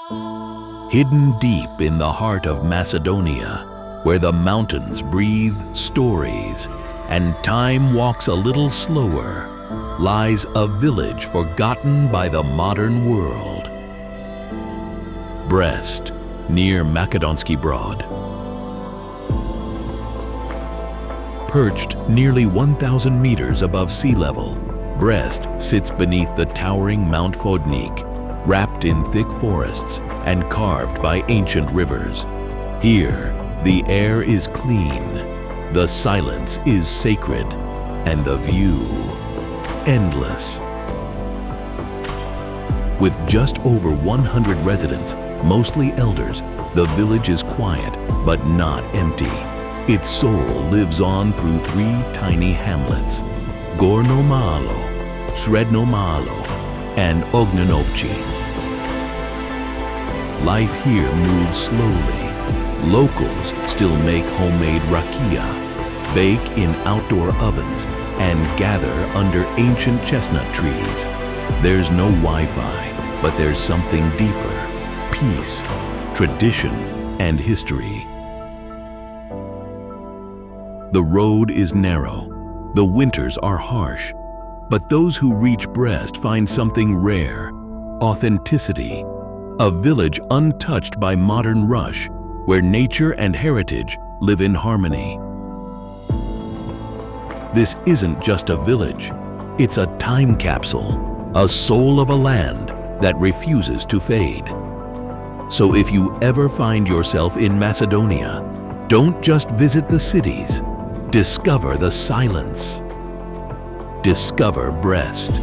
Hidden deep in the heart of Macedonia, where the mountains breathe stories and time walks a little slower, lies a village forgotten by the modern world. Brest, near Makedonski Brod. Perched nearly 1,000 meters above sea level, Brest sits beneath the towering Mount Vodnik, wrapped in thick forests and carved by ancient rivers. Here, the air is clean, the silence is sacred, and the view endless. With just over 100 residents, mostly elders, the village is quiet but not empty. Its soul lives on through 3 tiny hamlets: Gorno Malo, Sredno Malo, and Ognenovci. Life here moves slowly. Locals still make homemade rakia, bake in outdoor ovens, and gather under ancient chestnut trees. There's no Wi-Fi, but there's something deeper: peace, tradition, and history. The road is narrow, the winters are harsh, but those who reach Brest find something rare: authenticity. A village untouched by modern rush, where nature and heritage live in harmony. This isn't just a village, it's a time capsule, a soul of a land that refuses to fade. So if you ever find yourself in Macedonia, don't just visit the cities, discover the silence. Discover Brest.